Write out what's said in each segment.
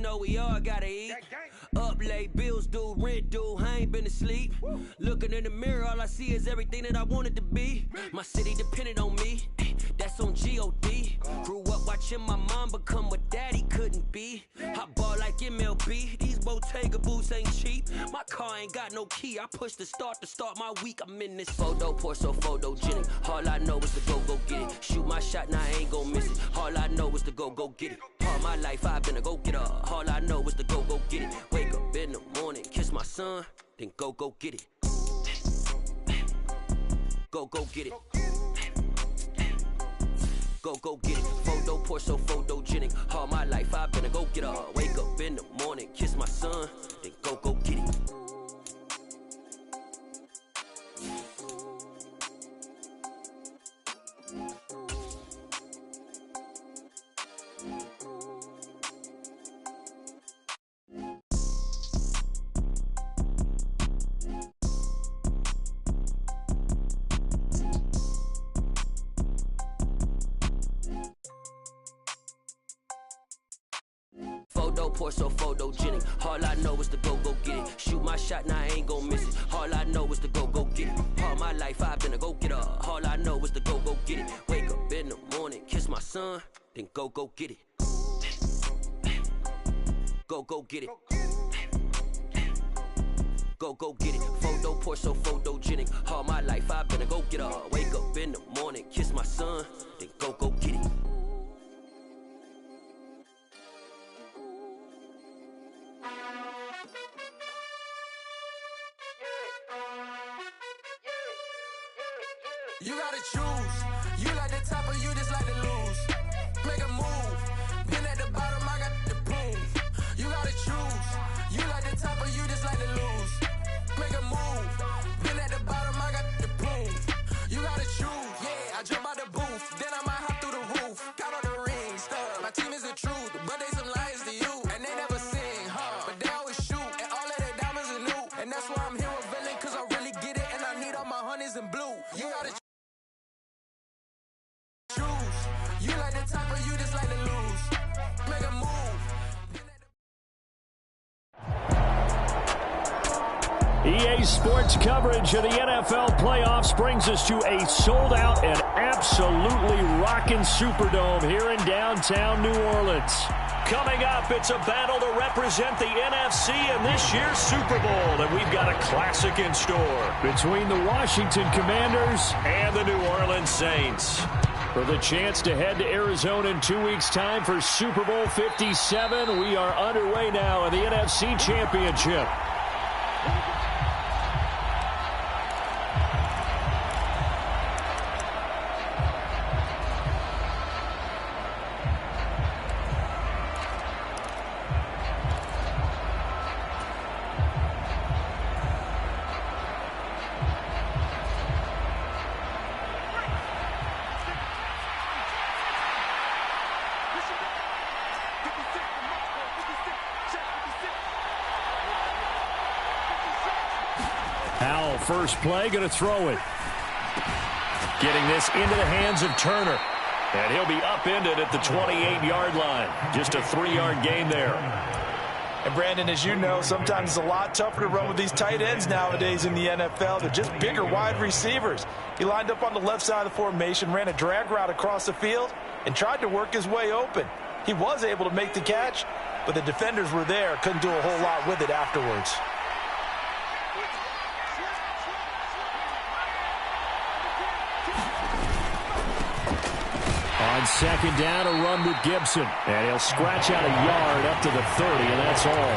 know we all gotta eat. Up late, bills due, rent due, I ain't been asleep. Looking in the mirror, all I see is everything that I wanted to be. My city depended on me, that's on G.O.D. Grew up watching my mom become what daddy couldn't be. I ball like MLB, these Bottega boots ain't cheap. My car ain't got no key, I push the start to start my week. I'm in this photo, pour so photogenic. All I know is to go get it. Shoot my shot, now I ain't gon' miss it. All I know is to go get it. All my life I've been a go-getter. All I know is to go get it. Wake up in the morning, kiss my son, then go get it. Go get it. Go get it. Photo, pour so photogenic. All my life I've been a go-getter. Wake up in the morning, kiss my son, then go get it. Pour so photogenic. All I know is to go get it. Shoot my shot, now I ain't gon' miss it. All I know is to go get it. All my life I've been a go-getter. All I know is to go get it. Wake up in the morning, kiss my son, then go get it. Go get it. Go get it. Photo, pour so photogenic. All my life I've been a go-getter. Wake up in the morning, kiss my son, then go get it. You gotta choose. You like the top or you just like to lose. Make a move. Been at the bottom, I got the proof. You gotta choose. You like the top or you just like to lose. Make a move. Been at the bottom, I got the proof. You gotta choose. Yeah, I jump out the booth. Then I might hop through the roof. Count on the rings. My team is the truth, but they some liars to you. And they never sing, but they always shoot. And all of their diamonds are new. And that's why I'm here with Villain, cause I really get it. And I need all my honeys in blue. You gotta choose. You like the top or you just like to lose. Make a move. EA Sports coverage of the NFL playoffs brings us to a sold-out and absolutely rocking Superdome here in downtown New Orleans. Coming up, it's a battle to represent the NFC in this year's Super Bowl, and we've got a classic in store between the Washington Commanders and the New Orleans Saints. For the chance to head to Arizona in 2 weeks' time for Super Bowl 57, we are underway now in the NFC Championship. Howell, first play, going to throw it. Getting this into the hands of Turner. And he'll be upended at the 28-yard line. Just a 3-yard gain there. And, Brandon, as you know, sometimes it's a lot tougher to run with these tight ends nowadays in the NFL. They're just bigger wide receivers. He lined up on the left side of the formation, ran a drag route across the field, and tried to work his way open. He was able to make the catch, but the defenders were there. Couldn't do a whole lot with it afterwards. On second down, a run with Gibson. And he'll scratch out a yard up to the 30, and that's all.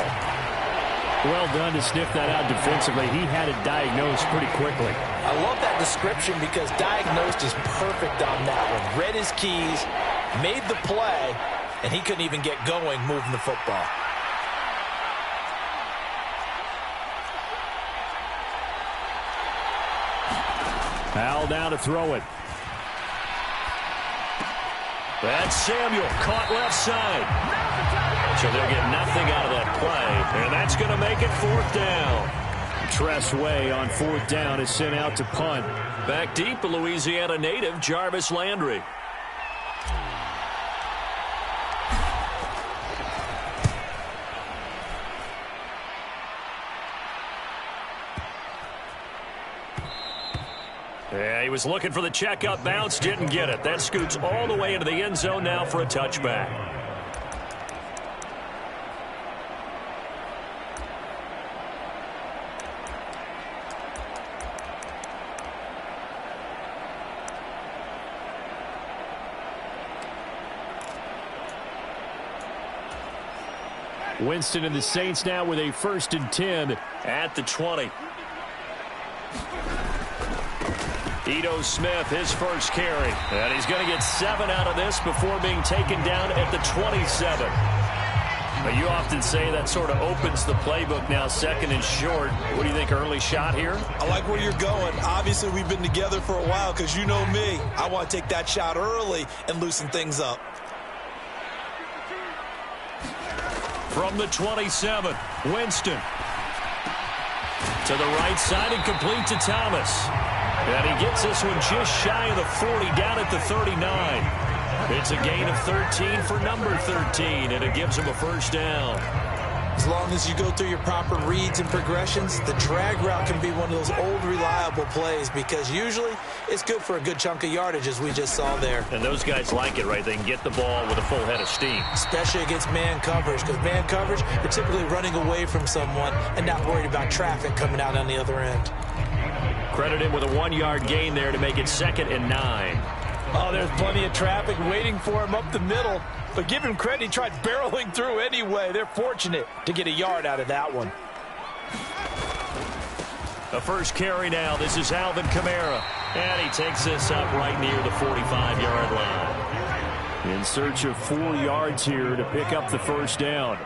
Well done to sniff that out defensively. He had it diagnosed pretty quickly. I love that description because diagnosed is perfect on that one. Read his keys, made the play, and he couldn't even get going moving the football. Howell down to throw it. That's Samuel, caught left side. So they'll get nothing out of that play, and that's going to make it 4th down. Tress Way on 4th down is sent out to punt. Back deep, a Louisiana native, Jarvis Landry. Yeah, he was looking for the checkup bounce, didn't get it. That scoots all the way into the end zone now for a touchback. Winston and the Saints now with a 1st and 10 at the 20. Ito Smith, his first carry. And he's going to get 7 out of this before being taken down at the 27. But you often say that sort of opens the playbook now, 2nd and short. What do you think, early shot here? I like where you're going. Obviously, we've been together for a while because you know me. I want to take that shot early and loosen things up. From the 27, Winston. To the right side and complete to Thomas. And he gets this one just shy of the 40, down at the 39. It's a gain of 13 for number 13, and it gives him a 1st down. As long as you go through your proper reads and progressions, the drag route can be one of those old reliable plays because usually it's good for a good chunk of yardage, as we just saw there. And those guys like it, right? They can get the ball with a full head of steam. Especially against man coverage, because man coverage, you're typically running away from someone and not worried about traffic coming out on the other end. Credit him with a 1-yard gain there to make it 2nd and 9. Oh, there's plenty of traffic waiting for him up the middle. But give him credit, he tried barreling through anyway. They're fortunate to get a yard out of that one. The first carry now. This is Alvin Kamara. And he takes this up right near the 45-yard line. In search of 4 yards here to pick up the 1st down.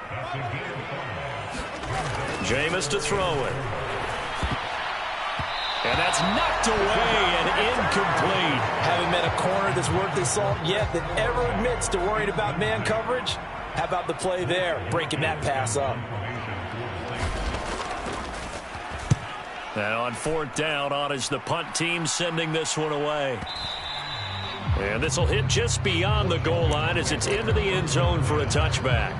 Jameis to throw it. And that's knocked away and incomplete. Haven't met a corner that's worth his salt yet that ever admits to worrying about man coverage. How about the play there, breaking that pass up? And on 4th down, on is the punt team sending this one away. And this will hit just beyond the goal line as it's into the end zone for a touchback.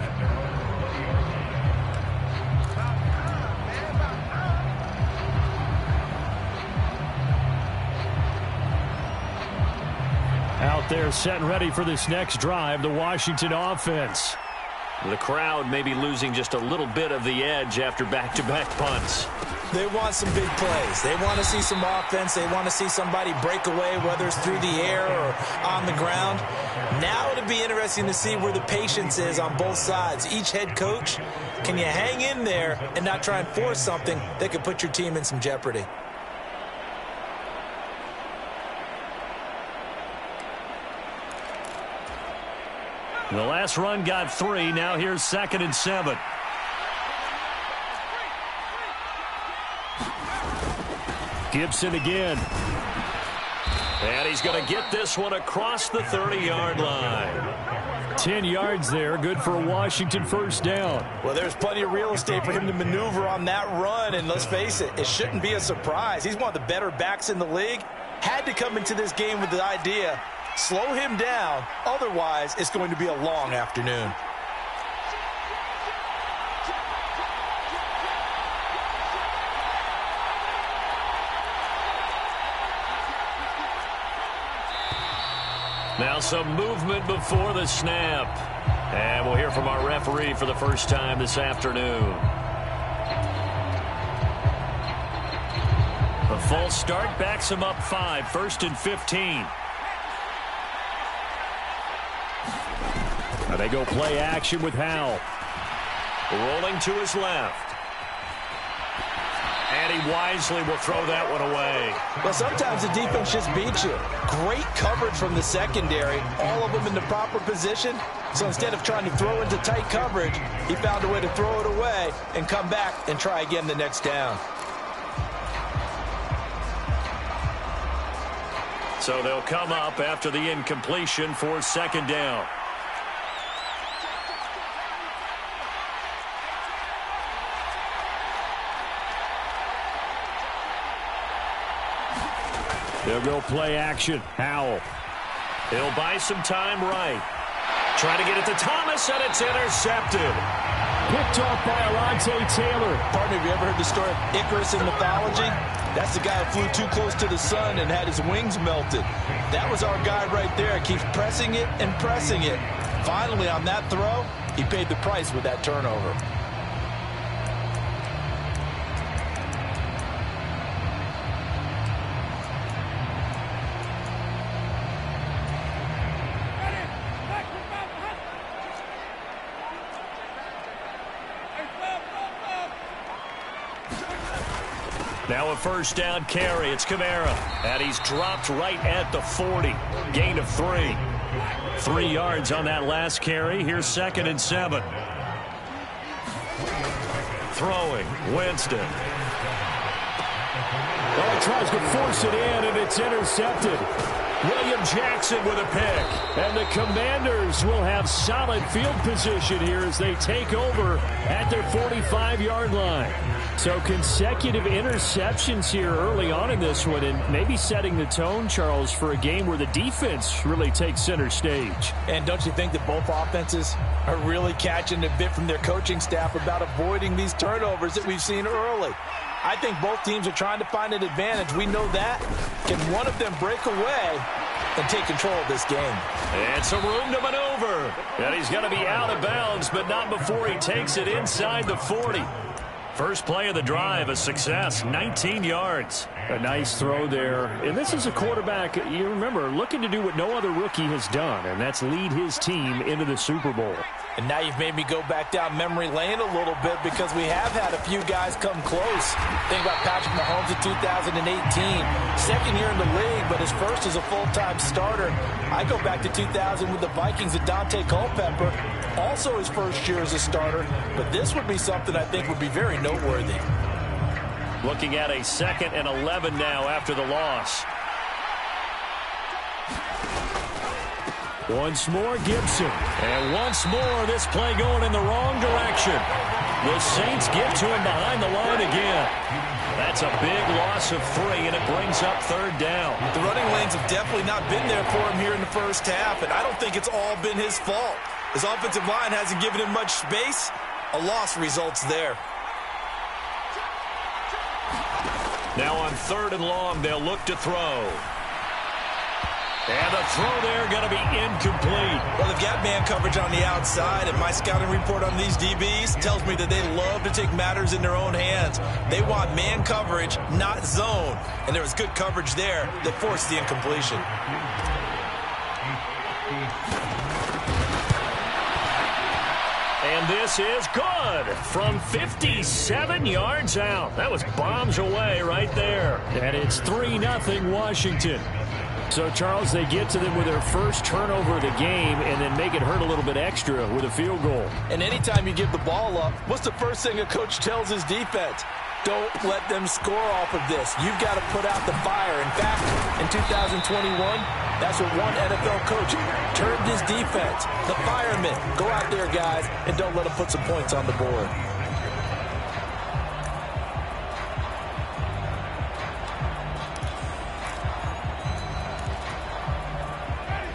Out there set and ready for this next drive, the Washington offense. The crowd may be losing just a little bit of the edge after back-to-back punts. They want some big plays. They want to see some offense. They want to see somebody break away, whether it's through the air or on the ground. Now it'll be interesting to see where the patience is on both sides. Each head coach, can you hang in there and not try and force something that could put your team in some jeopardy? The last run got 3. Now here's 2nd and 7. Gibson again. And he's going to get this one across the 30-yard line. 10 yards there, good for a Washington 1st down. Well, there's plenty of real estate for him to maneuver on that run, and let's face it, it shouldn't be a surprise. He's one of the better backs in the league. Had to come into this game with the idea, slow him down, otherwise it's going to be a long afternoon. Now some movement before the snap. And we'll hear from our referee for the first time this afternoon. A false start backs him up 5, 1st and 15. Now they go play action with Howell. Rolling to his left. And he wisely will throw that one away. Well, sometimes the defense just beats you. Great coverage from the secondary. All of them in the proper position. So instead of trying to throw into tight coverage, he found a way to throw it away and come back and try again the next down. So they'll come up after the incompletion for 2nd down. They'll go play action. Howell. He'll buy some time right. Trying to get it to Thomas, and it's intercepted. Picked off by Alontae Taylor. Partner, have you ever heard the story of Icarus in mythology? That's the guy who flew too close to the sun and had his wings melted. That was our guy right there. Keeps pressing it and pressing it. Finally, on that throw, he paid the price with that turnover. Now a first down carry. It's Kamara. And he's dropped right at the 40. Gain of 3. 3 yards on that last carry. Here's 2nd and 7. Throwing. Winston. Oh, he tries to force it in, and it's intercepted. William Jackson with a pick. And the Commanders will have solid field position here as they take over at their 45-yard line. So consecutive interceptions here early on in this one, and maybe setting the tone, Charles, for a game where the defense really takes center stage. And don't you think that both offenses are really catching a bit from their coaching staff about avoiding these turnovers that we've seen early? I think both teams are trying to find an advantage. We know that. Can one of them break away and take control of this game? And some room to maneuver. And he's going to be out of bounds, but not before he takes it inside the 40. First play of the drive, a success, 19 yards. A nice throw there. And this is a quarterback, you remember, looking to do what no other rookie has done, and that's lead his team into the Super Bowl. And now you've made me go back down memory lane a little bit because we have had a few guys come close. Think about Patrick Mahomes in 2018. Second year in the league, but his first as a full-time starter. I go back to 2000 with the Vikings and Dante Culpepper. Also his first year as a starter. But this would be something I think would be very noteworthy. Looking at a 2nd and 11 now after the loss. Once more, Gibson. And once more, this play going in the wrong direction. The Saints get to him behind the line again. That's a big loss of 3, and it brings up 3rd down. The running lanes have definitely not been there for him here in the first half, and I don't think it's all been his fault. His offensive line hasn't given him much space. A loss results there. Now on 3rd and long, they'll look to throw. And the throw there going to be incomplete. Well, they've got man coverage on the outside, and my scouting report on these DBs tells me that they love to take matters in their own hands. They want man coverage, not zone. And there was good coverage there that forced the incompletion. And this is good from 57 yards out. That was bombs away right there. And it's 3-0 Washington. So, Charles, they get to them with their first turnover of the game and then make it hurt a little bit extra with a field goal. And anytime you give the ball up, what's the first thing a coach tells his defense? Don't let them score off of this. You've got to put out the fire. In fact, in 2021, that's what one NFL coach termed his defense. The firemen. Go out there, guys, and don't let them put some points on the board.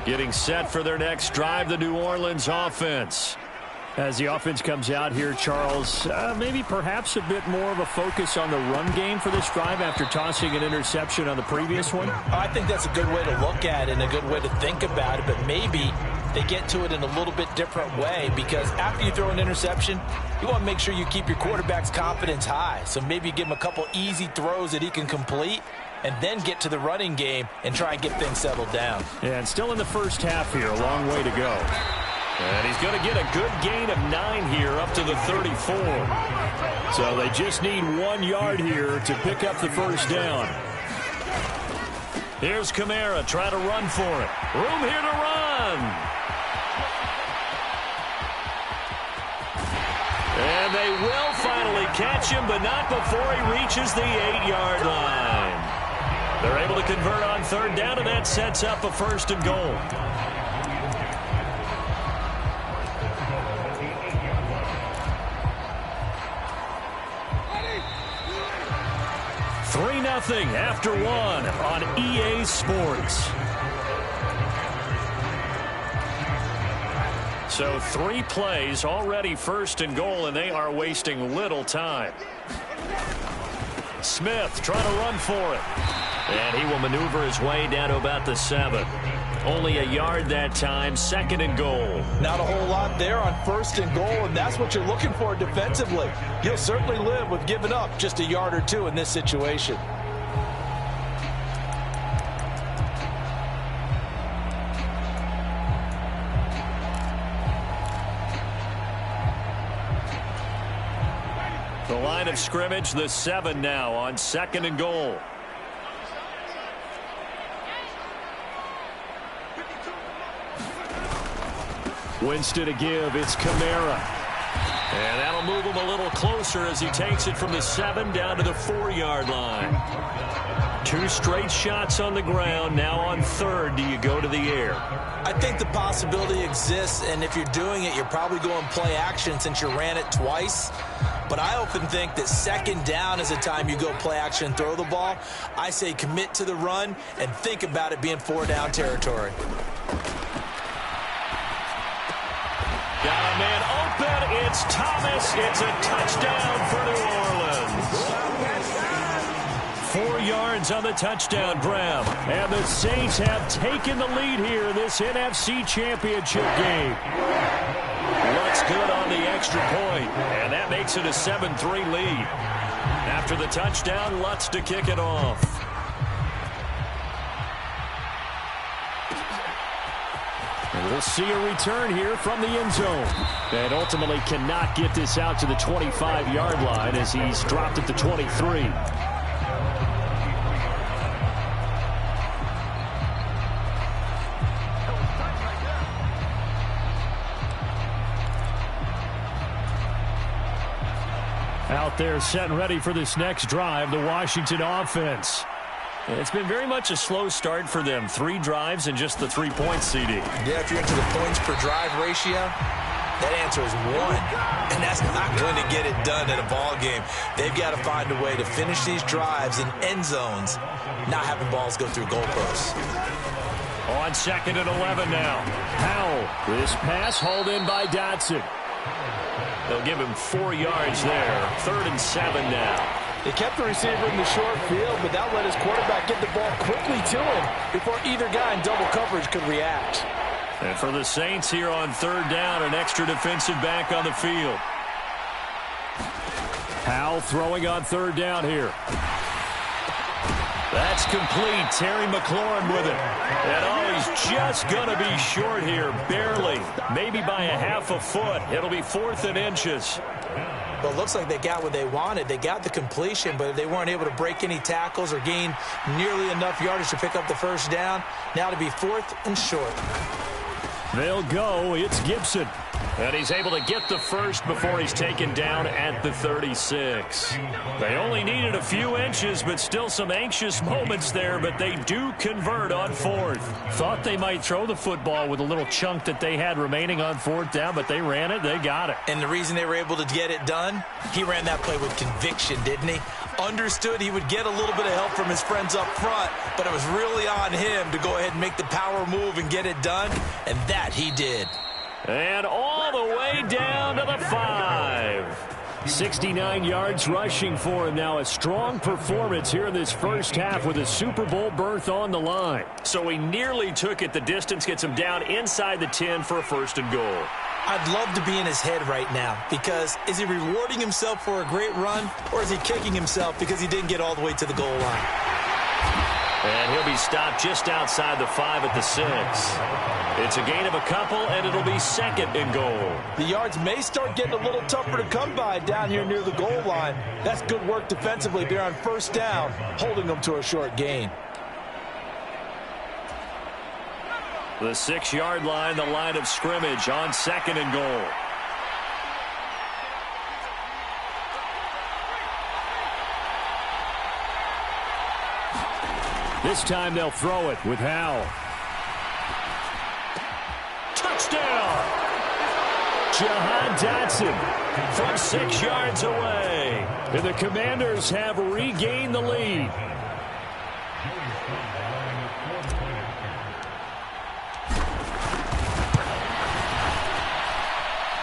Getting set for their next drive, the New Orleans offense. As the offense comes out here, Charles, maybe perhaps a bit more of a focus on the run game for this drive after tossing an interception on the previous one? I think that's a good way to look at it and a good way to think about it, but maybe they get to it in a little bit different way because after you throw an interception, you want to make sure you keep your quarterback's confidence high. So maybe give him a couple easy throws that he can complete and then get to the running game and try and get things settled down. And still in the first half here, a long way to go. And he's going to get a good gain of 9 here up to the 34. So they just need 1 yard here to pick up the first down. Here's Kamara, try to run for it. Room here to run. And they will finally catch him, but not before he reaches the 8-yard line. They're able to convert on 3rd down, and that sets up a 1st and goal. Nothing after 1 on EA Sports. So 3 plays already 1st and goal, and they are wasting little time. Smith trying to run for it. And he will maneuver his way down to about the 7. Only a yard that time, 2nd and goal. Not a whole lot there on 1st and goal, and that's what you're looking for defensively. You'll certainly live with giving up just a yard or 2 in this situation. The line of scrimmage, the 7 now on 2nd and goal. Winston to give. It's Kamara. And that'll move him a little closer as he takes it from the 7 down to the 4-yard line. 2 straight shots on the ground. Now on 3rd, do you go to the air? I think the possibility exists, and if you're doing it, you're probably going play action since you ran it twice. But I often think that 2nd down is a time you go play action and throw the ball. I say commit to the run and think about it being 4-down territory. Got a man open. It's Thomas. It's a touchdown for New Orleans. 4 yards on the touchdown grab. And the Saints have taken the lead here in this NFC Championship game. Lutz good on the extra point, and that makes it a 7-3 lead. After the touchdown, Lutz to kick it off. And we'll see a return here from the end zone. And ultimately cannot get this out to the 25-yard line as he's dropped at the 23. Out there set and ready for this next drive, the Washington offense. It's been very much a slow start for them. 3 drives and just the 3-point CD. Yeah, if you're into the points per drive ratio, that answer is 1. And that's not going to get it done in a ball game. They've got to find a way to finish these drives in end zones, not having balls go through goalposts. On 2nd and 11 now. Howell. This pass hauled in by Dotson. They'll give him 4 yards there. 3rd and 7 now. They kept the receiver in the short field, but that let his quarterback get the ball quickly to him before either guy in double coverage could react. And for the Saints here on 3rd down, an extra defensive back on the field. Howell throwing on 3rd down here. That's complete. Terry McLaurin with it. And he's just going to be short here, barely. Maybe by a half a foot. It'll be 4th and inches. Well, it looks like they got what they wanted. They got the completion, but they weren't able to break any tackles or gain nearly enough yardage to pick up the 1st down. Now to be 4th and short. They'll go. It's Gibson. And he's able to get the 1st before he's taken down at the 36. They only needed a few inches, but still some anxious moments there, but they do convert on 4th. Thought they might throw the football with a little chunk that they had remaining on 4th down, but they ran it. They got it. And the reason they were able to get it done, he ran that play with conviction, didn't he? Understood he would get a little bit of help from his friends up front, but it was really on him to go ahead and make the power move and get it done, and that he did. And all the way down to the 5. 69 yards rushing for him now. A strong performance here in this first half with a Super Bowl berth on the line. So he nearly took it the distance, gets him down inside the 10 for a 1st and goal. I'd love to be in his head right now, because is he rewarding himself for a great run, or is he kicking himself because he didn't get all the way to the goal line? And he'll be stopped just outside the 5 at the 6. It's a gain of a couple, and it'll be 2nd and goal. The yards may start getting a little tougher to come by down here near the goal line. That's good work defensively there on 1st down, holding them to a short gain. The 6-yard line, the line of scrimmage on 2nd and goal. This time they'll throw it with Howell. Touchdown! Jahan Dotson from 6 yards away. And the Commanders have regained the lead.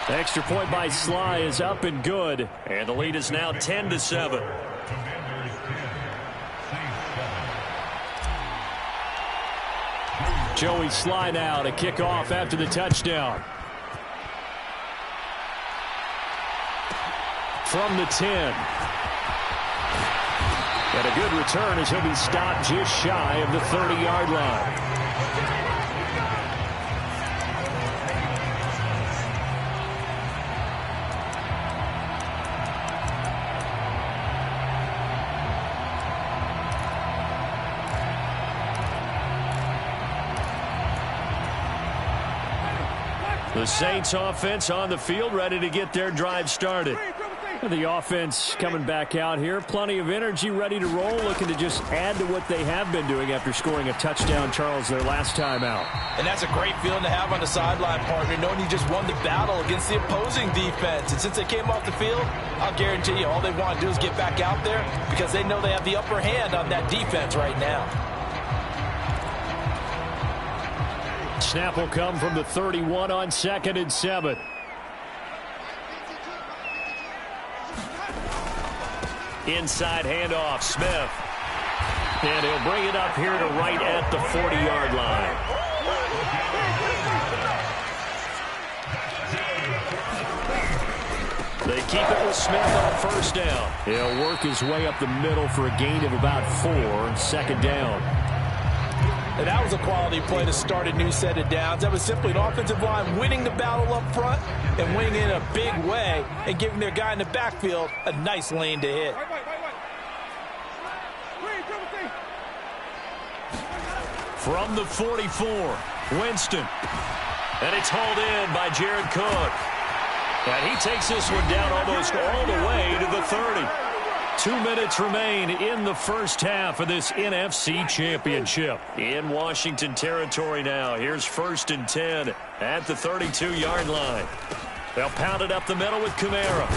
Extra point by Sly is up and good. And the lead is now 10-7. Joey Sly now to kick off after the touchdown. From the 10. And a good return as he'll be stopped just shy of the 30-yard line. The Saints offense on the field, ready to get their drive started. The offense coming back out here. Plenty of energy, ready to roll, looking to just add to what they have been doing after scoring a touchdown, Charles, their last time out. And that's a great feeling to have on the sideline, partner, knowing you just won the battle against the opposing defense. And since they came off the field, I'll guarantee you all they want to do is get back out there because they know they have the upper hand on that defense right now. Snap will come from the 31 on 2nd and 7. Inside handoff, Smith. And he'll bring it up here to right at the 40-yard line. They keep it with Smith on first down. He'll work his way up the middle for a gain of about 4, 2nd down. And that was a quality play to start a new set of downs. That was simply an offensive line winning the battle up front and winning in a big way and giving their guy in the backfield a nice lane to hit. From the 44, Winston. And it's hauled in by Jared Cook. And he takes this one down almost all the way to the 30. 2 minutes remain in the first half of this NFC Championship. In Washington territory now. Here's 1st and 10 at the 32-yard line. They'll pound it up the middle with Kamara.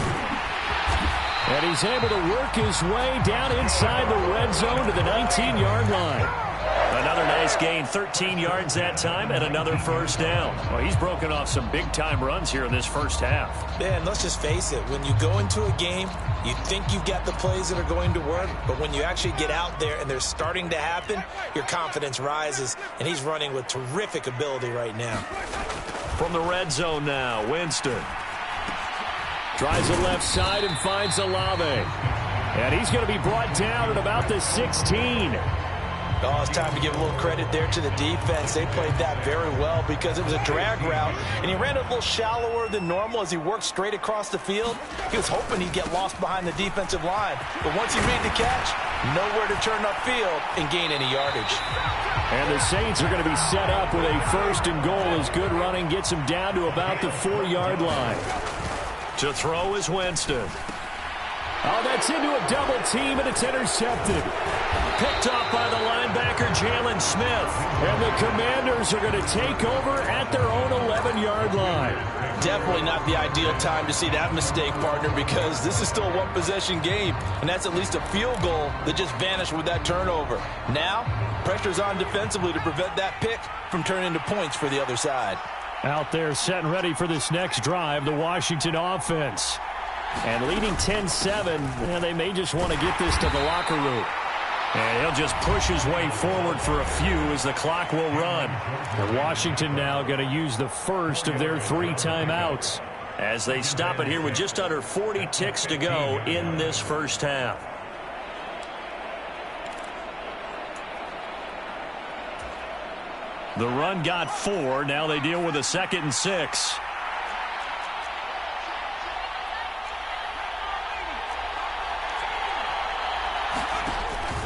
And he's able to work his way down inside the red zone to the 19-yard line. Another nice gain, 13 yards that time, and another first down. Well, he's broken off some big-time runs here in this first half. Man, let's just face it. When you go into a game, you think you've got the plays that are going to work, but when you actually get out there and they're starting to happen, your confidence rises, and he's running with terrific ability right now. From the red zone now, Winston. Tries it left side and finds Olave. And he's going to be brought down at about the 16. Oh, it's time to give a little credit there to the defense. They played that very well because it was a drag route, and he ran a little shallower than normal as he worked straight across the field. He was hoping he'd get lost behind the defensive line, but once he made the catch, nowhere to turn upfield and gain any yardage. And the Saints are going to be set up with a 1st and goal as good running gets him down to about the 4-yard line. To throw is Winston. Oh, that's into a double team, and it's intercepted. Picked off by the linebacker, Jalen Smith. And the Commanders are going to take over at their own 11-yard line. Definitely not the ideal time to see that mistake, partner, because this is still a one-possession game, and that's at least a field goal that just vanished with that turnover. Now, pressure's on defensively to prevent that pick from turning into points for the other side. Out there set and ready for this next drive, the Washington offense. And leading 10-7, and they may just want to get this to the locker room. And he'll just push his way forward for a few as the clock will run. And Washington now going to use the first of their 3 timeouts as they stop it here with just under 40 ticks to go in this first half. The run got 4. Now they deal with a 2nd and 6.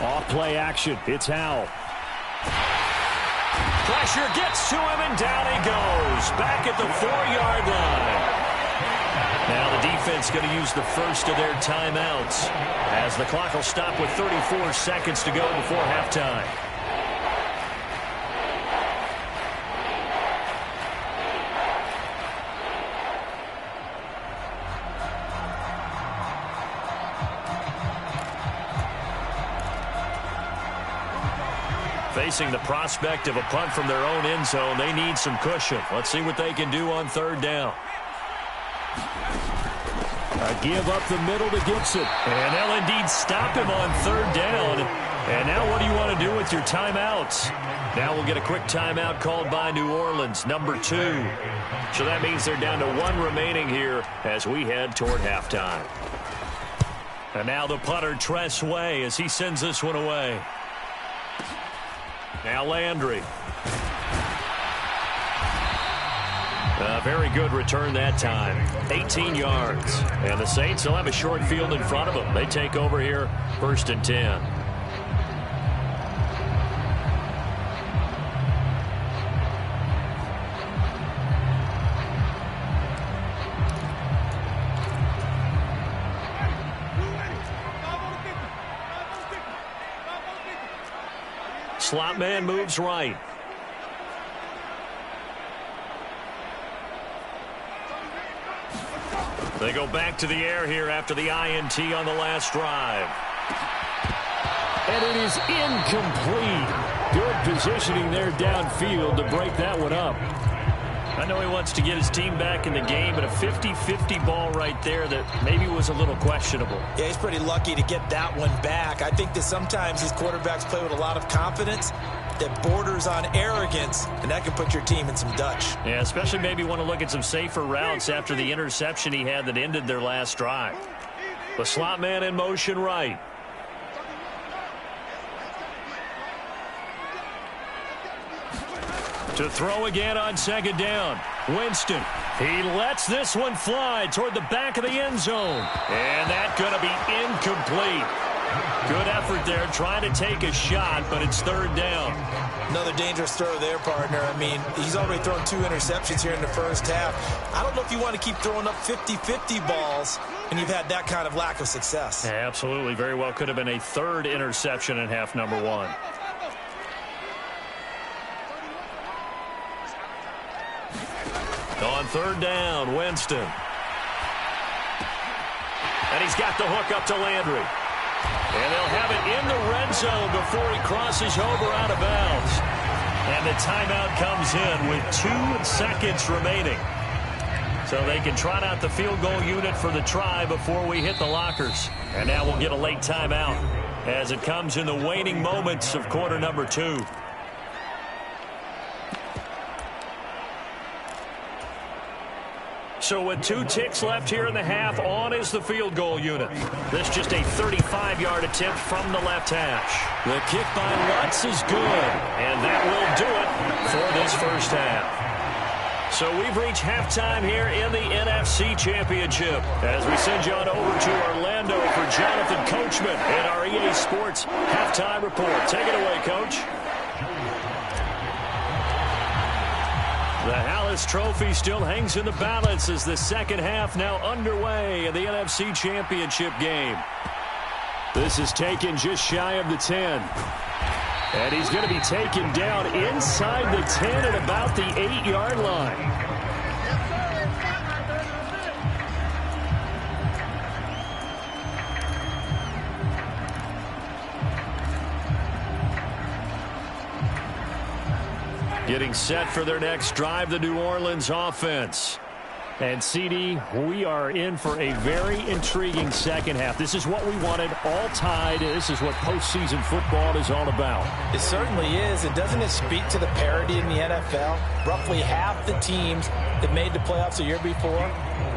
Off play action. It's Howell. Pressure gets to him, and down he goes. Back at the 4-yard line. Now the defense going to use the first of their timeouts as the clock will stop with 34 seconds to go before halftime. Facing the prospect of a punt from their own end zone, they need some cushion. Let's see what they can do on 3rd down. A give up the middle to Gibson. And they'll indeed stop him on 3rd down And now what do you want to do with your timeouts? Now we'll get a quick timeout called by New Orleans, number 2. So that means they're down to 1 remaining here as we head toward halftime. And now the punter, Tress Way, as he sends this one away. Now Landry. A very good return that time. 18 yards. And the Saints will have a short field in front of them. They take over here, 1st and 10. Slot man moves right. They go back to the air here after the INT on the last drive. And it is incomplete. Good positioning there downfield to break that one up. I know he wants to get his team back in the game, but a 50-50 ball right there that maybe was a little questionable. Yeah, he's pretty lucky to get that one back. I think that sometimes these quarterbacks play with a lot of confidence that borders on arrogance, and that can put your team in some Dutch. Yeah, especially maybe want to look at some safer routes after the interception he had that ended their last drive. The slot man in motion right. To throw again on 2nd down. Winston. He lets this one fly toward the back of the end zone. And that's going to be incomplete. Good effort there trying to take a shot, but it's 3rd down. Another dangerous throw there, partner. I mean, he's already thrown 2 interceptions here in the first half. I don't know if you want to keep throwing up 50-50 balls and you've had that kind of lack of success. Yeah, absolutely. Very well could have been a 3rd interception in half number 1. On 3rd down, Winston. And he's got the hook up to Landry. And they'll have it in the red zone before he crosses over out of bounds. And the timeout comes in with 2 seconds remaining. So they can trot out the field goal unit for the try before we hit the lockers. And now we'll get a late timeout as it comes in the waning moments of quarter number 2. So with 2 ticks left here in the half, on is the field goal unit. This just a 35-yard attempt from the left hash. The kick by Lutz is good, and that will do it for this first half. So we've reached halftime here in the NFC Championship as we send you on over to Orlando for Jonathan Coachman and our EA Sports halftime report. Take it away, Coach. The Hallis Trophy still hangs in the balance as the second half now underway in the NFC Championship game. This is taken just shy of the 10. And he's going to be taken down inside the 10 at about the 8-yard line. Getting set for their next drive, the New Orleans offense. And, CD, we are in for a very intriguing second half. This is what we wanted, all tied. This is what postseason football is all about. It certainly is. And doesn't it speak to the parity in the NFL? Roughly half the teams that made the playoffs the year before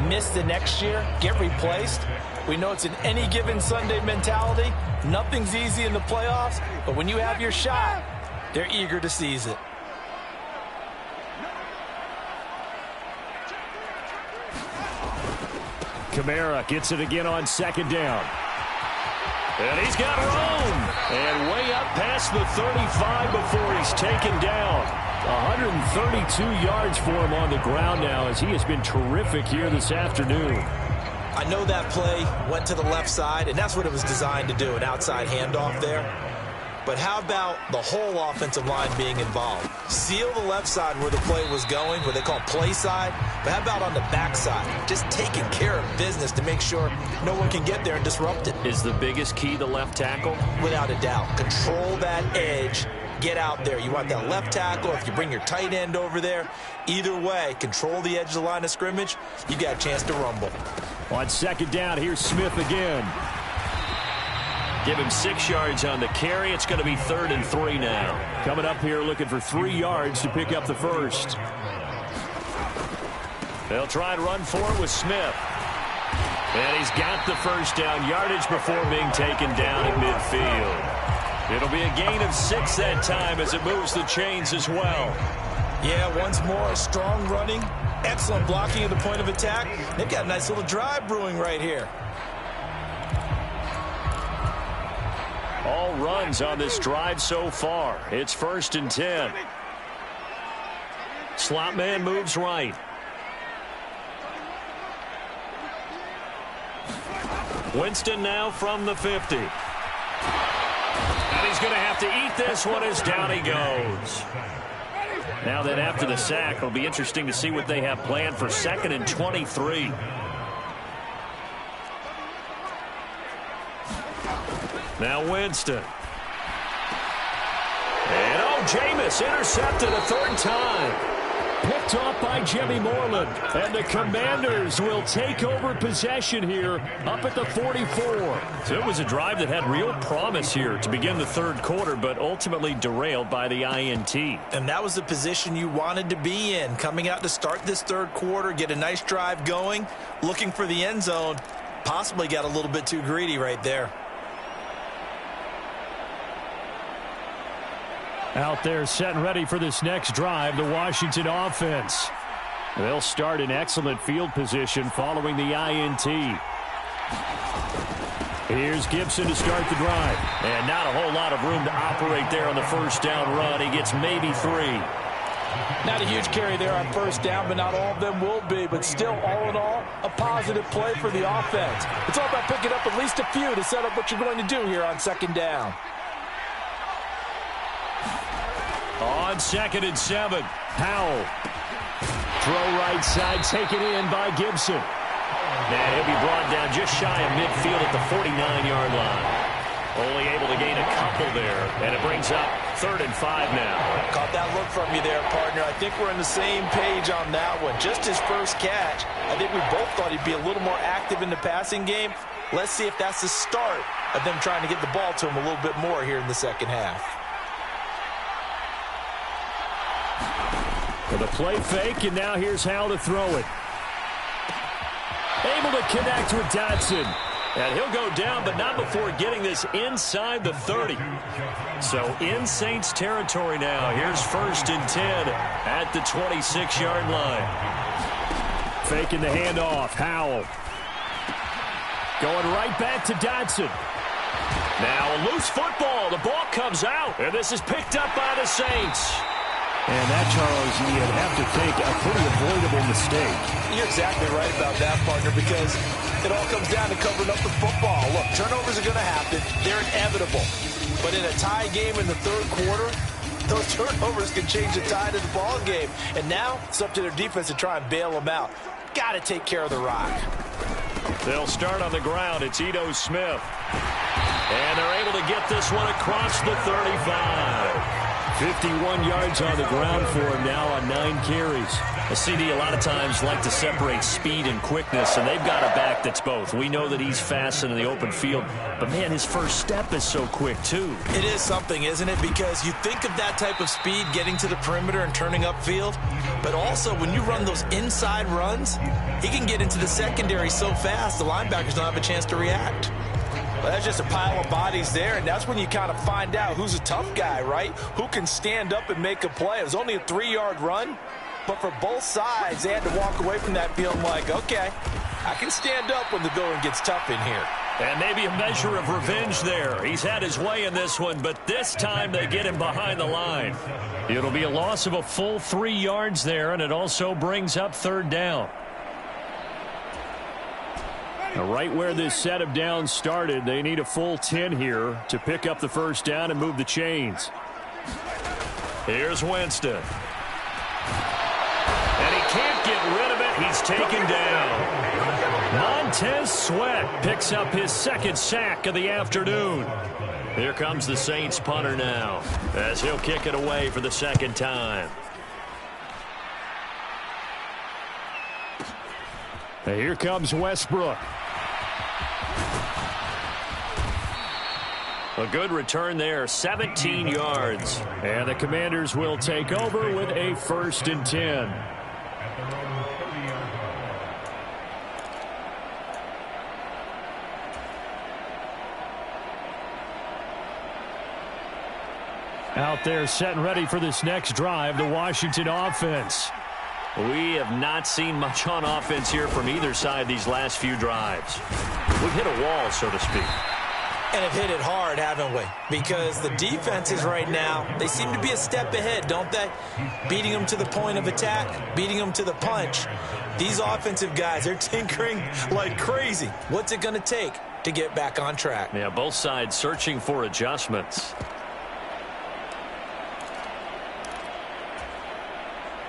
miss the next year, get replaced. We know it's an any given Sunday mentality. Nothing's easy in the playoffs, but when you have your shot, they're eager to seize it. Kamara gets it again on 2nd down. And he's got room. And way up past the 35 before he's taken down. 132 yards for him on the ground now as he has been terrific here this afternoon. I know that play went to the left side, and that's what it was designed to do, an outside handoff there. But how about the whole offensive line being involved? Seal the left side where the play was going, what they call play side. But how about on the back side? Just taking care of business to make sure no one can get there and disrupt it. Is the biggest key the left tackle? Without a doubt. Control that edge. Get out there. You want that left tackle. If you bring your tight end over there, either way, control the edge of the line of scrimmage. You got a chance to rumble. On 2nd down, here's Smith again. Give him 6 yards on the carry. It's going to be 3rd and 3 now. Coming up here looking for 3 yards to pick up the first. They'll try and run for it with Smith. And he's got the first down yardage before being taken down at midfield. It'll be a gain of 6 that time as it moves the chains as well. Yeah, once more, strong running, excellent blocking at the point of attack. They've got a nice little drive brewing right here. All runs on this drive so far. It's 1st and 10. Slot man moves right. Winston now from the 50. And he's going to have to eat this one as down he goes. Now that after the sack, it'll be interesting to see what they have planned for 2nd and 23. Now Winston. And Jameis intercepted a 3rd time. Picked off by Jimmy Moreland. And the Commanders will take over possession here up at the 44. So it was a drive that had real promise here to begin the 3rd quarter, but ultimately derailed by the INT. And that was the position you wanted to be in. Coming out to start this 3rd quarter, get a nice drive going, looking for the end zone. Possibly got a little bit too greedy right there. Out there set and ready for this next drive, the Washington offense. They'll start in excellent field position following the INT. Here's Gibson to start the drive. And not a whole lot of room to operate there on the 1st down run. He gets maybe 3. Not a huge carry there on 1st down, but not all of them will be. But still, all in all, a positive play for the offense. It's all about picking up at least a few to set up what you're going to do here on 2nd down. On 2nd and 7, Powell. Throw right side, taken in by Gibson. And he'll be brought down just shy of midfield at the 49-yard line. Only able to gain a couple there, and it brings up 3rd and 5 now. Caught that look from you there, partner. I think we're on the same page on that one. Just his first catch, I think we both thought he'd be a little more active in the passing game. Let's see if that's the start of them trying to get the ball to him a little bit more here in the 2nd half. For the play fake, and now here's how to throw it. Able to connect with Dotson. And he'll go down, but not before getting this inside the 30. So in Saints territory now. Here's 1st and 10 at the 26-yard line. Faking the handoff. Howell. Going right back to Dotson. Now a loose football. The ball comes out. And this is picked up by the Saints. And that, Charles, you'd have to think a pretty avoidable mistake. You're exactly right about that, partner, because it all comes down to covering up the football. Look, turnovers are going to happen. They're inevitable. But in a tie game in the 3rd quarter, those turnovers can change the tide of the ball game. And now it's up to their defense to try and bail them out. Got to take care of the rock. They'll start on the ground. It's Ito Smith. And they're able to get this one across the 35. 51 yards on the ground for him now on 9 carries. A CD a lot of times like to separate speed and quickness, and they've got a back that's both. We know that he's fast in the open field, but, man, his first step is so quick, too. It is something, isn't it? Because you think of that type of speed getting to the perimeter and turning upfield, but also when you run those inside runs, he can get into the secondary so fast the linebackers don't have a chance to react. Well, that's just a pile of bodies there, and that's when you kind of find out who's a tough guy, right? Who can stand up and make a play. It was only a 3-yard run, but for both sides, they had to walk away from that feeling like, okay, I can stand up when the going gets tough in here. And maybe a measure of revenge there. He's had his way in this one, but this time they get him behind the line. It'll be a loss of a full 3 yards there, and it also brings up 3rd down. Now, right where this set of downs started, they need a full 10 here to pick up the 1st down and move the chains. Here's Winston. And he can't get rid of it. He's taken down. Montez Sweat picks up his 2nd sack of the afternoon. Here comes the Saints punter now, as he'll kick it away for the 2nd time. And here comes Westbrook. A good return there, 17 yards. And the Commanders will take over with a 1st and 10. Out there set and ready for this next drive, the Washington offense. We have not seen much on offense here from either side these last few drives. We've hit a wall, so to speak. And have hit it hard, haven't we? Because the defenses right now, they seem to be a step ahead, don't they? Beating them to the point of attack, beating them to the punch. These offensive guys, they're tinkering like crazy. What's it going to take to get back on track? Yeah, both sides searching for adjustments.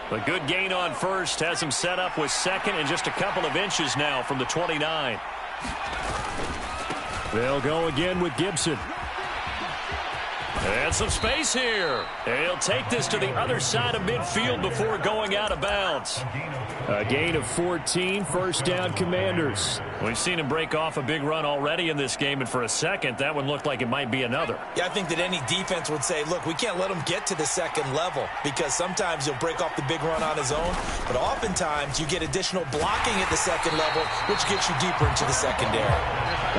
A good gain on first has him set up with second and just a couple of inches now from the 29. They'll go again with Gibson. And some space here. He'll take this to the other side of midfield before going out of bounds. A gain of 14, 1st down Commanders. We've seen him break off a big run already in this game, and for a second, that one looked like it might be another. Yeah, I think that any defense would say, look, we can't let him get to the second level because sometimes he'll break off the big run on his own, but oftentimes you get additional blocking at the second level, which gets you deeper into the secondary.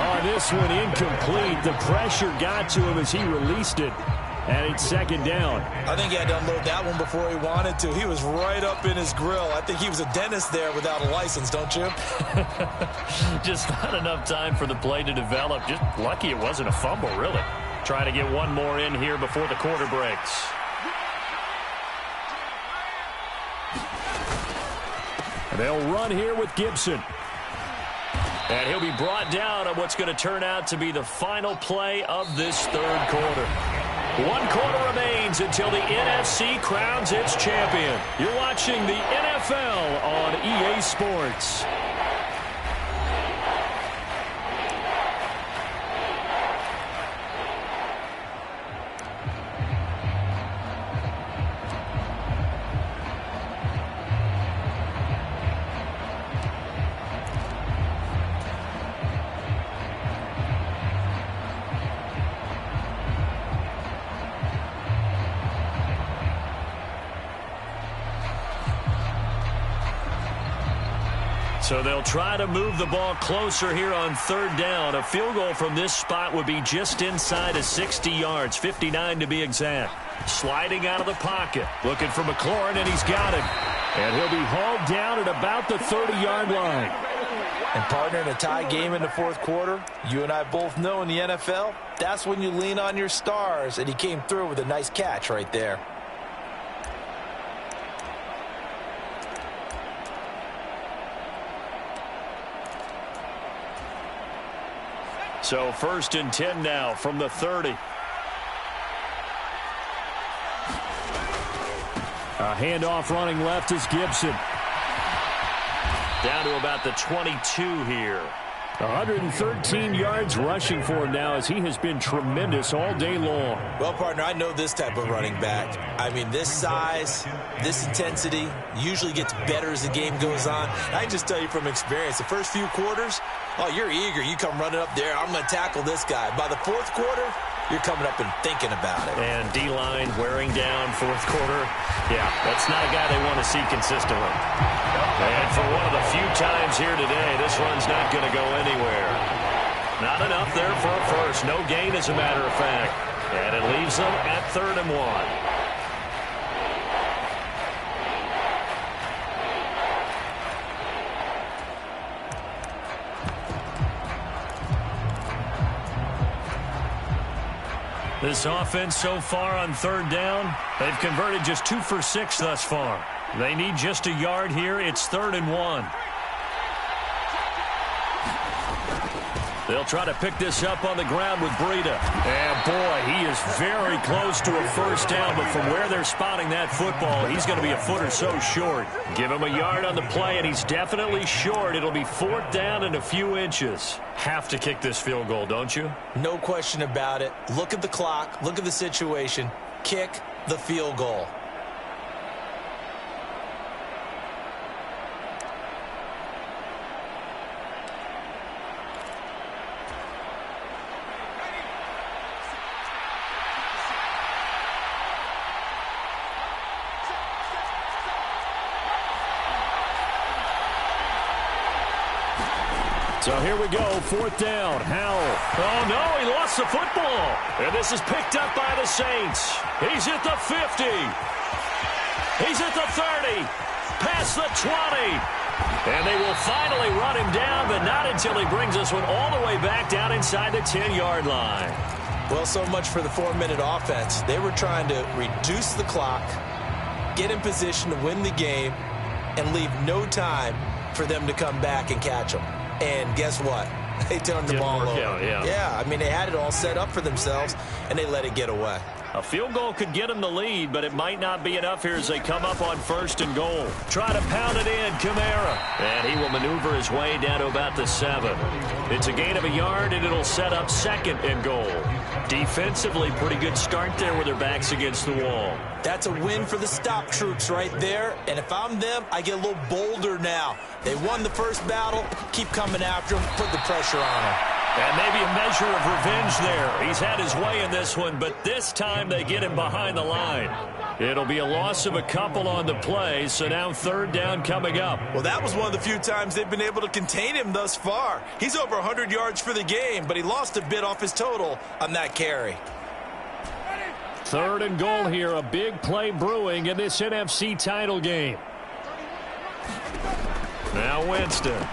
Oh, this one incomplete. The pressure got to him as he released it. And it's 2nd down. I think he had to unload that one before he wanted to. He was right up in his grill. I think he was a dentist there without a license, don't you? Just not enough time for the play to develop. Just lucky it wasn't a fumble, really. Trying to get one more in here before the quarter breaks. They'll run here with Gibson. And he'll be brought down on what's going to turn out to be the final play of this 3rd quarter. 1 quarter remains until the NFC crowns its champion. You're watching the NFL on EA Sports. So they'll try to move the ball closer here on 3rd down. A field goal from this spot would be just inside of 60 yards, 59 to be exact. Sliding out of the pocket, looking for McLaurin, and he's got him. And he'll be hauled down at about the 30-yard line. And partner, in a tie game in the 4th quarter, you and I both know in the NFL, that's when you lean on your stars, and he came through with a nice catch right there. So 1st and 10 now from the 30. A handoff running left is Gibson. Down to about the 22 here. 113 yards rushing for him now as he has been tremendous all day long. Well, partner, I know this type of running back. I mean, this size, this intensity usually gets better as the game goes on. I can just tell you from experience, the first few quarters, oh, you're eager. You come running up there, I'm going to tackle this guy. By the 4th quarter, you're coming up and thinking about it. And D-line wearing down 4th quarter. Yeah, that's not a guy they want to see consistently. And for one of the few times here today, this run's not going to go anywhere. Not enough there for a first. No gain, as a matter of fact. And it leaves them at 3rd and 1. This offense so far on 3rd down, they've converted just 2 for 6 thus far. They need just a yard here. It's 3rd and 1. They'll try to pick this up on the ground with Breida. And, boy, he is very close to a 1st down, but from where they're spotting that football, he's going to be a foot or so short. Give him a yard on the play, and he's definitely short. It'll be 4th down and a few inches. Have to kick this field goal, don't you? No question about it. Look at the clock. Look at the situation. Kick the field goal. So here we go, 4th down. Howell. Oh, no, he lost the football. And this is picked up by the Saints. He's at the 50. He's at the 30. Past the 20. And they will finally run him down, but not until he brings this one all the way back down inside the 10-yard line. Well, so much for the 4-minute offense. They were trying to reduce the clock, get in position to win the game, and leave no time for them to come back and catch them. And guess what? They turned the ball over. Yeah, I mean, they had it all set up for themselves, and they let it get away. A field goal could get them the lead, but it might not be enough here as they come up on 1st and goal. Try to pound it in, Kamara. And he will maneuver his way down to about the 7. It's a gain of a yard, and it'll set up 2nd and goal. Defensively, pretty good start there with their backs against the wall. That's a win for the stop troops right there. And if I'm them, I get a little bolder now. They won the first battle. Keep coming after them. Put the pressure on them. And maybe a measure of revenge there. He's had his way in this one, but this time they get him behind the line. It'll be a loss of a couple on the play, so now 3rd down coming up. Well, that was one of the few times they've been able to contain him thus far. He's over 100 yards for the game, but he lost a bit off his total on that carry. 3rd and goal here, a big play brewing in this NFC title game. Now Winston.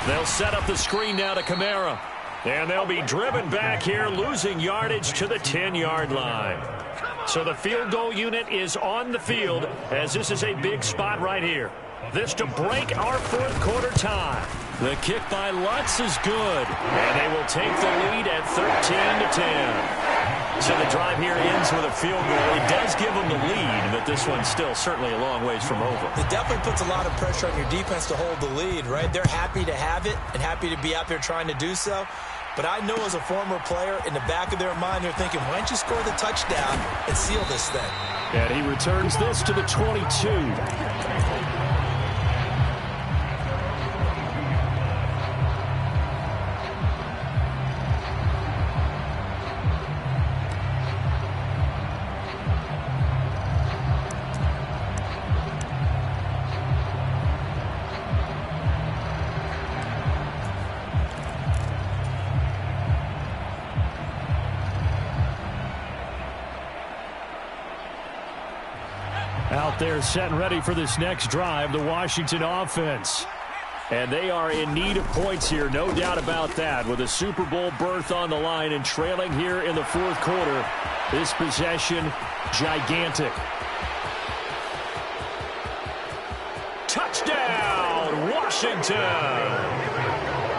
They'll set up the screen now to Kamara. And they'll be driven back here, losing yardage to the 10-yard line. So the field goal unit is on the field, as this is a big spot right here. This to break our 4th quarter tie. The kick by Lutz is good. And they will take the lead at 13-10. So the drive here ends with a field goal. It does give them the lead, but this one's still certainly a long ways from over. It definitely puts a lot of pressure on your defense to hold the lead, right? They're happy to have it and happy to be out there trying to do so. But I know as a former player, in the back of their mind, they're thinking, why don't you score the touchdown and seal this thing? And he returns this to the 22. Out there set and ready for this next drive, the Washington offense. And they are in need of points here, no doubt about that, with a Super Bowl berth on the line and trailing here in the 4th quarter. This possession, gigantic. Touchdown, Washington!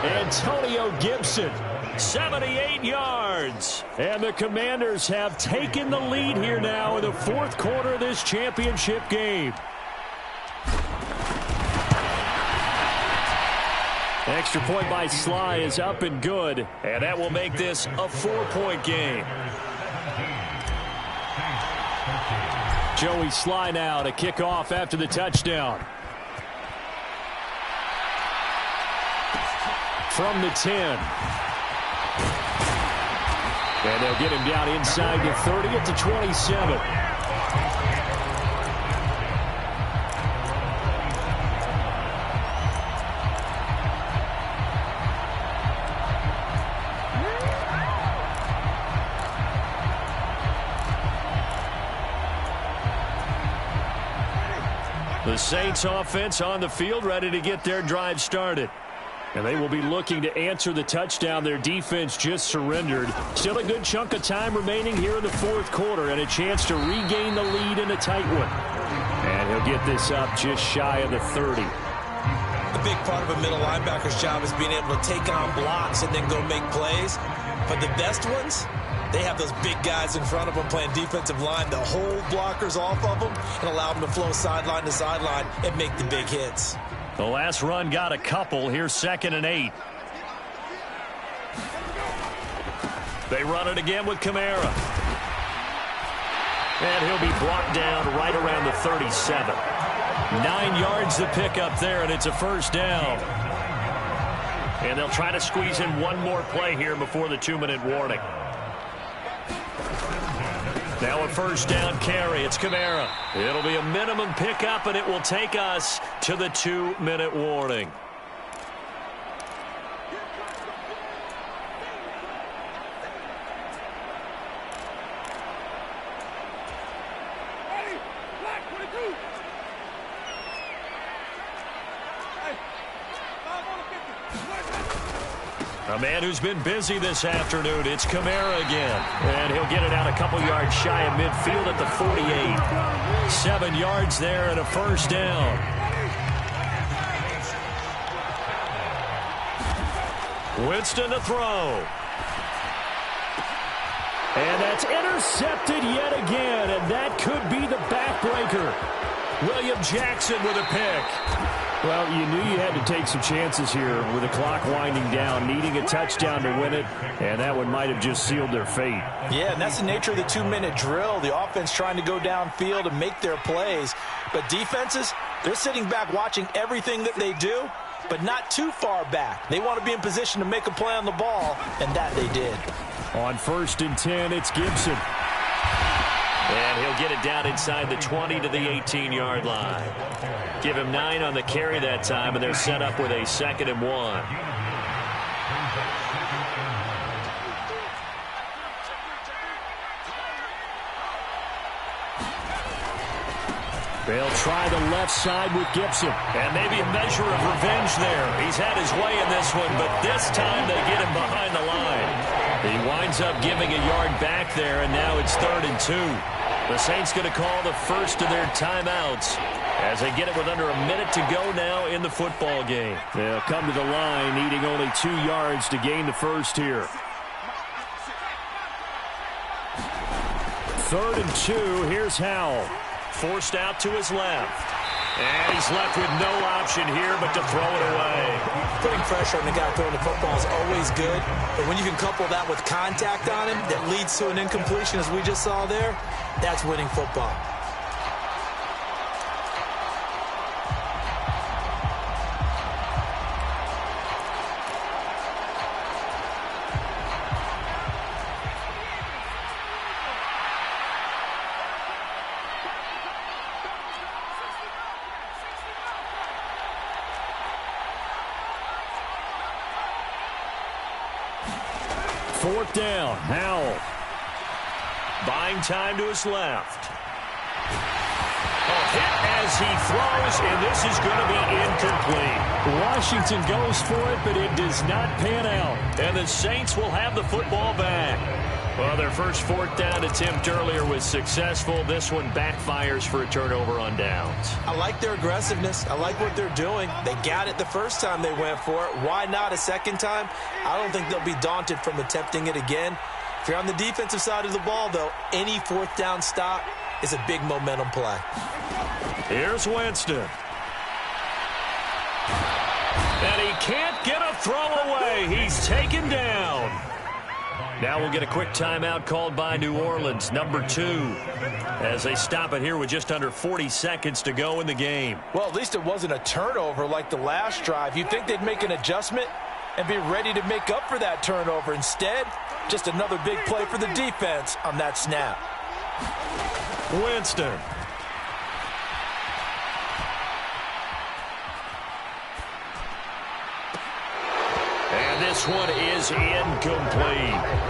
Antonio Gibson, 78 yards. And the Commanders have taken the lead here now in the 4th quarter of this championship game. Extra point by Sly is up and good, and that will make this a 4-point game. Joey Sly now to kick off after the touchdown. From the 10. And they'll get him down inside the 30 at the 27. The Saints offense on the field, ready to get their drive started. And they will be looking to answer the touchdown their defense just surrendered. Still a good chunk of time remaining here in the 4th quarter and a chance to regain the lead in a tight one. And he'll get this up just shy of the 30. The big part of a middle linebacker's job is being able to take on blocks and then go make plays. But the best ones, they have those big guys in front of them playing defensive line to hold blockers off of them and allow them to flow sideline to sideline and make the big hits. The last run got a couple. Here's 2nd and 8. They run it again with Kamara. And he'll be brought down right around the 37. 9 yards to pick up there, and it's a 1st down. And they'll try to squeeze in one more play here before the 2-minute warning. Now a 1st down carry. It's Kamara. It'll be a minimum pickup, and it will take us to the 2-minute warning. A man who's been busy this afternoon. It's Kamara again. And he'll get it out a couple yards shy of midfield at the 48. 7 yards there and a first down. Winston to throw. And that's intercepted yet again, and that could be the backbreaker. William Jackson with a pick. Well, you knew you had to take some chances here with the clock winding down, needing a touchdown to win it, and that one might have just sealed their fate. Yeah, and that's the nature of the 2-minute drill. The offense trying to go downfield and make their plays. But defenses, they're sitting back watching everything that they do, but not too far back. They want to be in position to make a play on the ball, and that they did. On 1st and 10, it's Gibson. And he'll get it down inside the 20 to the 18-yard line. Give him 9 on the carry that time, and they're set up with a 2nd and 1. They'll try the left side with Gibson. And maybe a measure of revenge there. He's had his way in this one, but this time they get him behind the line. He winds up giving a yard back there, and now it's 3rd and 2. The Saints going to call the first of their timeouts as they get it with under a minute to go now in the football game. They'll come to the line needing only 2 yards to gain the first here. 3rd and 2. Here's Howell. Forced out to his left. And he's left with no option here but to throw it away. Putting pressure on the guy throwing the football is always good, but when you can couple that with contact on him that leads to an incompletion, as we just saw there, that's winning football. Fourth down, Howell. Buying time to his left. A hit as he throws, and this is going to be incomplete. Washington goes for it, but it does not pan out. And the Saints will have the football back. Well, their first 4th down attempt earlier was successful. This one backfires for a turnover on downs. I like their aggressiveness. I like what they're doing. They got it the first time they went for it. Why not a second time? I don't think they'll be daunted from attempting it again. If you're on the defensive side of the ball, though, any 4th down stop is a big momentum play. Here's Winston. And he can't get a throw away. He's taken down. Now we'll get a quick timeout called by New Orleans, number 2, as they stop it here with just under 40 seconds to go in the game. Well, at least it wasn't a turnover like the last drive. You'd think they'd make an adjustment and be ready to make up for that turnover. Instead, just another big play for the defense on that snap. Winston. And this one is incomplete.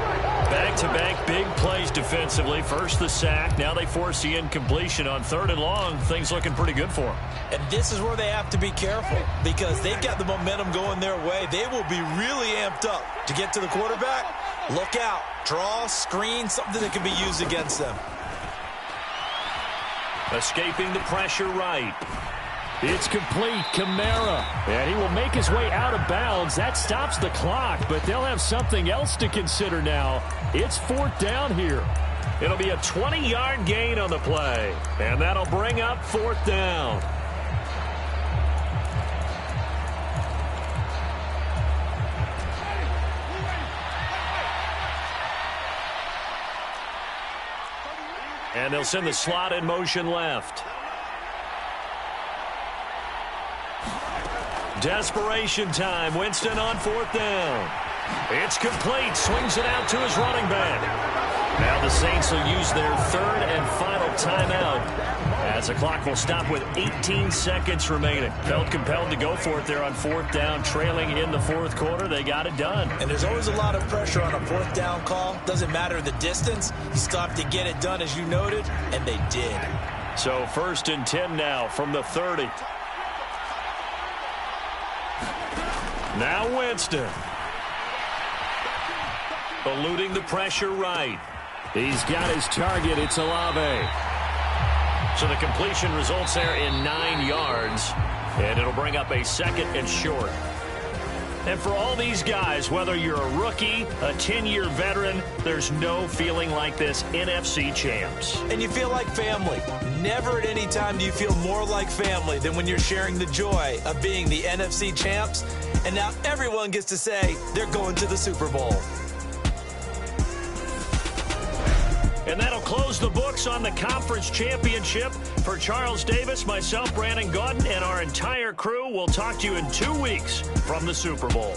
Back-to-back big plays defensively. First the sack. Now they force the incompletion on 3rd and long. Things looking pretty good for them. And this is where they have to be careful because they've got the momentum going their way. They will be really amped up to get to the quarterback. Look out. Draw, screen, something that can be used against them. Escaping the pressure right. It's complete. Kamara. And he will make his way out of bounds. That stops the clock, but they'll have something else to consider now. It's 4th down here. It'll be a 20-yard gain on the play, and that'll bring up 4th down. And they'll send the slot in motion left. Desperation time. Winston on 4th down. It's complete. Swings it out to his running back. Now the Saints will use their 3rd and final timeout as the clock will stop with 18 seconds remaining. Felt compelled to go for it there on 4th down. Trailing in the 4th quarter. They got it done. And there's always a lot of pressure on a 4th down call. Doesn't matter the distance. You still have to get it done, as you noted, and they did. So 1st and 10 now from the 30. Now Winston. eluding the pressure right. He's got his target. It's Olave. So the completion results there in 9 yards, and it'll bring up a 2nd and short. And for all these guys, whether you're a rookie, a 10-year veteran, there's no feeling like this NFC champs. And you feel like family. Never at any time do you feel more like family than when you're sharing the joy of being the NFC champs. And now everyone gets to say they're going to the Super Bowl. And that'll close the books on the conference championship. For Charles Davis, myself, Brandon Gaudin, and our entire crew, we'll talk to you in 2 weeks from the Super Bowl.